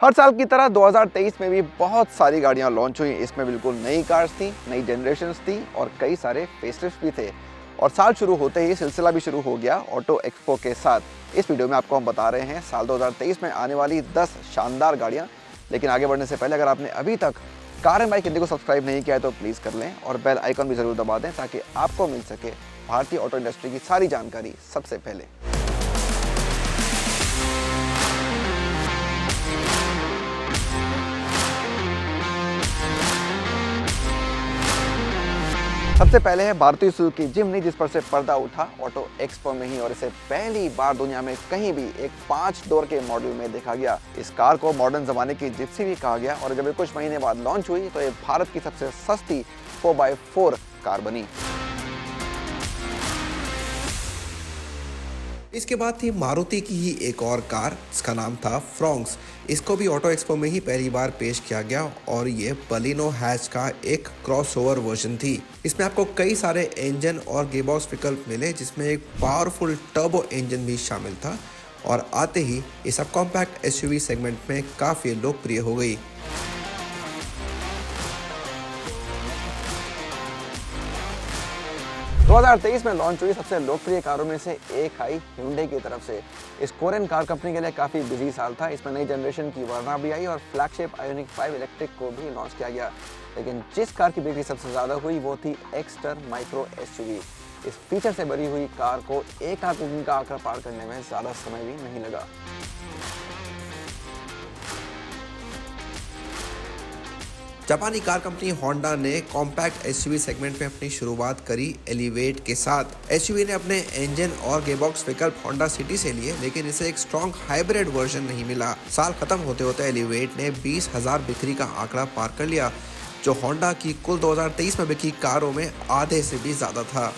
हर साल की तरह 2023 में भी बहुत सारी गाड़ियां लॉन्च हुई। इसमें बिल्कुल नई कार्स थी, नई जनरेशन्स थी और कई सारे फेसलिफ्ट भी थे। और साल शुरू होते ही सिलसिला भी शुरू हो गया ऑटो एक्सपो के साथ। इस वीडियो में आपको हम बता रहे हैं साल 2023 में आने वाली 10 शानदार गाड़ियां। लेकिन आगे बढ़ने से पहले अगर आपने अभी तक कार एंड बाइक हिंदी को सब्सक्राइब नहीं किया है तो प्लीज़ कर लें और बेल आइकन भी ज़रूर दबा दें ताकि आपको मिल सके भारतीय ऑटो इंडस्ट्री की सारी जानकारी सबसे पहले। सबसे पहले है मारुति सुजुकी जिम्नी, जिस पर से पर्दा उठा ऑटो एक्सपो में ही और इसे पहली बार दुनिया में कहीं भी एक 5 डोर के मॉडल में देखा गया। इस कार को मॉडर्न जमाने की जिप्सी भी कहा गया और जब ये कुछ महीने बाद लॉन्च हुई तो ये भारत की सबसे सस्ती 4x4 कार बनी। इसके बाद थी मारुति की ही एक और कार, इसका नाम था फ्रॉन्क्स। इसको भी ऑटो एक्सपो में ही पहली बार पेश किया गया और ये बलिनो हैच का एक क्रॉसओवर वर्जन थी। इसमें आपको कई सारे इंजन और गियरबॉक्स विकल्प मिले, जिसमें एक पावरफुल टर्बो इंजन भी शामिल था और आते ही ये सब कॉम्पैक्ट एसयूवी सेगमेंट में काफ़ी लोकप्रिय हो गई। दो 2023 में लॉन्च हुई सबसे लोकप्रिय कारों में से एक आई Hyundai की तरफ से। इस कोरियन कार कंपनी के लिए काफ़ी बिजी साल था। इसमें नई जनरेशन की वर्ना भी आई और फ्लैगशिप आयोनिक 5 इलेक्ट्रिक को भी लॉन्च किया गया। लेकिन जिस कार की बिक्री सबसे ज़्यादा हुई वो थी एक्स्टर माइक्रो एसयूवी। इस फीचर से भरी हुई कार को 1 लाख बुकिंग का आंकड़ा पार करने में ज़्यादा समय भी नहीं लगा। जापानी कार कंपनी होंडा ने कॉम्पैक्ट एसयूवी सेगमेंट में अपनी शुरुआत करी एलिवेट के साथ। एसयूवी ने अपने इंजन और गियरबॉक्स विकल्प होंडा सिटी से लिए, लेकिन इसे एक स्ट्रॉन्ग हाइब्रिड वर्जन नहीं मिला। साल खत्म होते होते एलिवेट ने 20,000 बिक्री का आंकड़ा पार कर लिया, जो होंडा की कुल 2023 में बिकी कारों में आधे से भी ज्यादा था।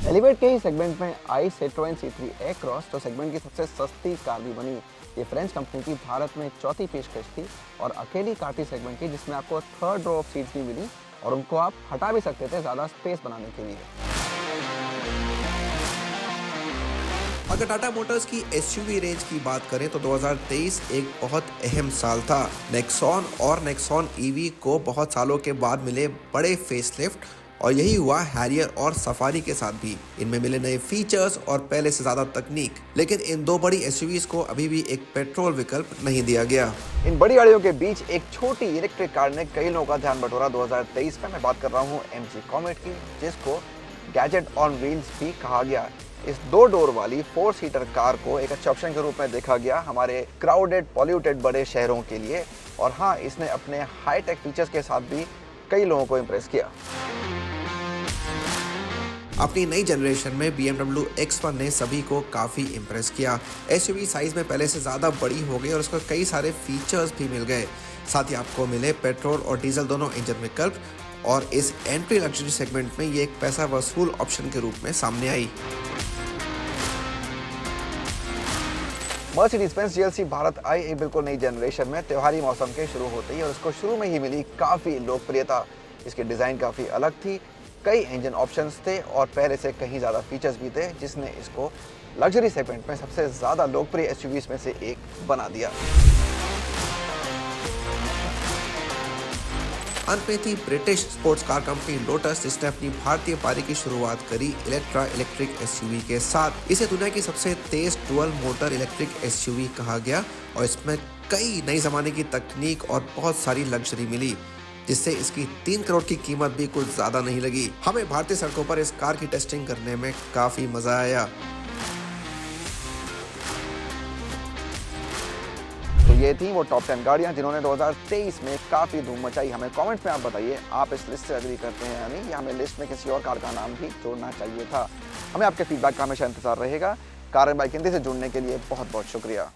एलिवेट के ही सेगमेंट में आई Citroën C3 Aircross, जो सेगमेंट की सबसे सस्ती कार भी बनी। ये फ्रेंच कंपनी की भारत में चौथी पेशकश थी और अकेली कार थी सेगमेंट की जिसमें आपको 3rd रो ऑफ सीट्स भी मिली और उनको आप हटा भी सकते थे ज़्यादा स्पेस बनाने के लिए। अगर टाटा मोटर्स की एसयूवी रेंज की बात करें तो 2023 एक बहुत अहम साल था। नेक्सॉन और नेक्सॉन ईवी को बहुत सालों के बाद मिले बड़े फेसलिफ्ट और यही हुआ हैरियर और सफारी के साथ भी। इनमें मिले नए फीचर्स और पहले से ज्यादा तकनीक, लेकिन इन दो बड़ी एसयूवीज को अभी भी एक पेट्रोल विकल्प नहीं दिया गया। इन बड़ी गाड़ियों के बीच एक छोटी इलेक्ट्रिक कार ने कई लोगों का ध्यान बटोरा 2023 में। मैं बात कर रहा हूँ MG कॉमेट की, जिसको गैजेट ऑन व्हील्स भी कहा गया। इस 2 डोर वाली 4 सीटर कार को एक अच्छे ऑप्शन के रूप में देखा गया हमारे क्राउडेड पॉल्यूटेड बड़े शहरों के लिए। और हाँ, इसने अपने हाईटेक फीचर्स के साथ भी कई लोगों को इम्प्रेस किया। अपनी नई जनरेशन में BMW X1 ने सभी को काफ़ी इम्प्रेस किया। एसयूवी साइज में पहले से ज़्यादा बड़ी हो गई और उसको कई सारे फीचर्स भी मिल गए। साथ ही आपको मिले पेट्रोल और डीजल दोनों इंजन विकल्प और इस एंट्री लग्जरी सेगमेंट में ये एक पैसा वसूल ऑप्शन के रूप में सामने आई। मर्सिडीज-बेंज GLC भारत आई एक बिल्कुल नई जनरेशन में त्योहारी मौसम के शुरू होते ही और उसको शुरू में ही मिली काफ़ी लोकप्रियता। इसकी डिज़ाइन काफ़ी अलग थी, कई इंजन ऑप्शंस थे और पहले से कहीं ज़्यादा फीचर्स भी थे, जिसने इसको लग्जरी सेगमेंट में सबसे ज़्यादा लोकप्रिय एसयूवीज में से एक बना दिया। अंत में थी British sports car company lotus, जिसने अपनी भारतीय पारी की शुरुआत करी इलेक्ट्रा इलेक्ट्रिक एसयूवी के साथ। इसे दुनिया की सबसे तेज डुअल मोटर इलेक्ट्रिक एसयूवी कहा गया और इसमें कई नई जमाने की तकनीक और बहुत सारी लग्जरी मिली, जिससे इसकी 3 करोड़ की कीमत भी कुछ ज्यादा नहीं लगी। हमें भारतीय सड़कों पर इस कार की टेस्टिंग करने में काफी मजा आया। तो ये थी वो टॉप 10 गाड़ियां जिन्होंने 2023 में काफ़ी धूम मचाई। हमें कमेंट्स में आप बताइए, आप इस लिस्ट से एग्री करते हैं या नहीं, या हमें लिस्ट में किसी और कार का नाम भी जोड़ना चाहिए था। हमें आपके फीडबैक का हमेशा इंतजार रहेगा। कार एंड बाइक हिंदी से जुड़ने के लिए बहुत बहुत शुक्रिया।